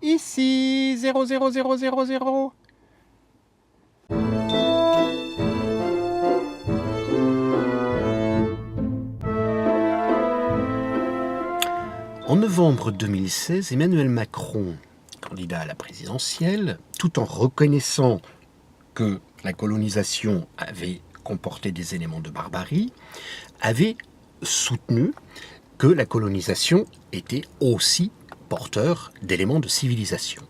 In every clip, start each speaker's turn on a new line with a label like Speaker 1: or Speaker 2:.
Speaker 1: Ici, 00000.
Speaker 2: En novembre 2016, Emmanuel Macron, candidat à la présidentielle, tout en reconnaissant que la colonisation avait comporté des éléments de barbarie, avait soutenu que la colonisation était aussi porteur d'éléments de civilisation.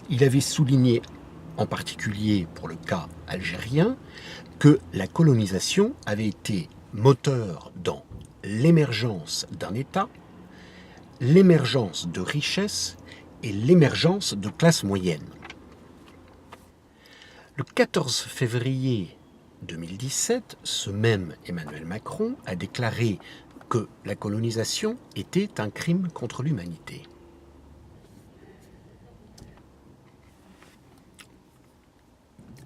Speaker 2: Il avait souligné, en particulier pour le cas algérien, que la colonisation avait été moteur dans l'émergence d'un État, l'émergence de richesses et l'émergence de classes moyennes. Le 14 février 2017, ce même Emmanuel Macron a déclaré que la colonisation était un crime contre l'humanité.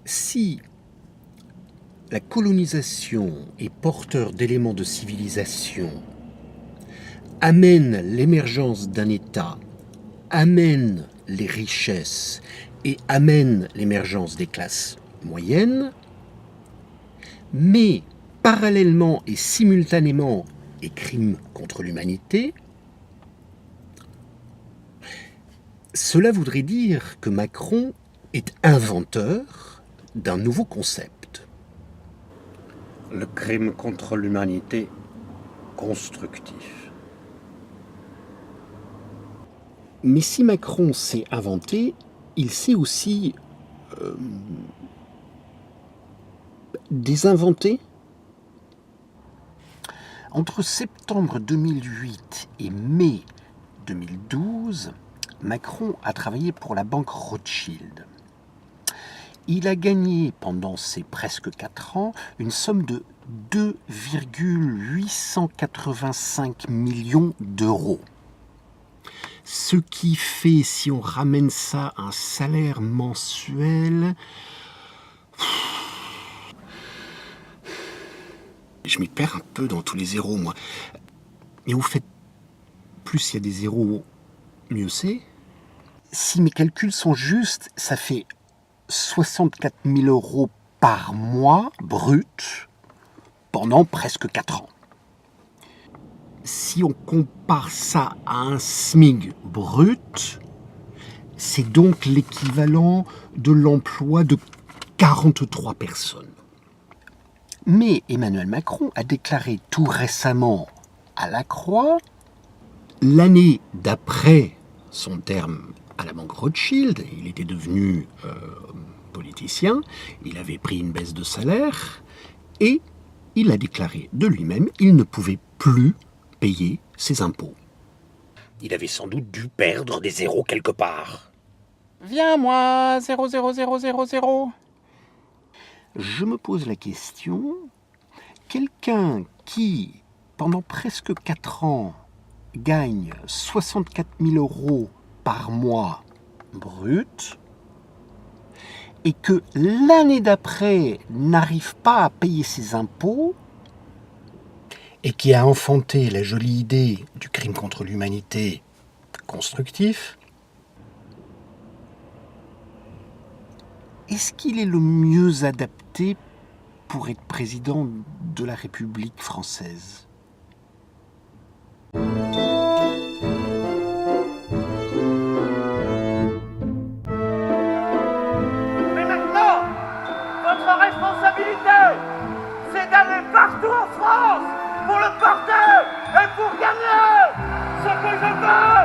Speaker 2: Si la colonisation est porteur d'éléments de civilisation, amène l'émergence d'un État, amène les richesses et amène l'émergence des classes moyennes, mais parallèlement et simultanément est crime contre l'humanité, cela voudrait dire que Macron est inventeur d'un nouveau concept. Le crime contre l'humanité constructif. Mais si Macron sait inventer, il sait aussi désinventer. Entre septembre 2008 et mai 2012, Macron a travaillé pour la banque Rothschild. Il a gagné pendant ces presque 4 ans une somme de 2,885 millions d'euros. Ce qui fait, si on ramène ça à un salaire mensuel... Je m'y perds un peu dans tous les zéros, moi. Mais vous faites plus il y a des zéros, mieux c'est. Si mes calculs sont justes, ça fait 64 000 euros par mois, brut, pendant presque 4 ans. Si on compare ça à un SMIC brut, c'est donc l'équivalent de l'emploi de 43 personnes. Mais Emmanuel Macron a déclaré tout récemment à La Croix, l'année d'après son terme à la banque Rothschild, il était devenu politicien, il avait pris une baisse de salaire et il a déclaré de lui-même qu'il ne pouvait plus payer ses impôts. Il avait sans doute dû perdre des zéros quelque part.
Speaker 1: Viens, moi, 00000.
Speaker 2: Je me pose la question, quelqu'un qui, pendant presque 4 ans, gagne 64 000 euros par mois brut, et que l'année d'après n'arrive pas à payer ses impôts, et qui a enfanté la jolie idée du crime contre l'humanité constructif, est-ce qu'il est le mieux adapté pour être président de la République française ?
Speaker 3: Mais maintenant, votre responsabilité, c'est d'aller partout en France pour le porter et pour gagner. Ce que je veux,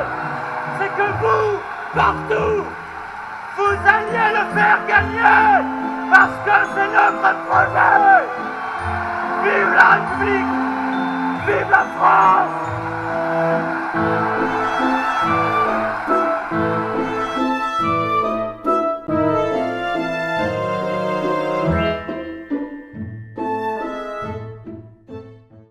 Speaker 3: c'est que vous, partout, vous alliez le faire gagner, parce que c'est notre projet. Vive la République, vive la France.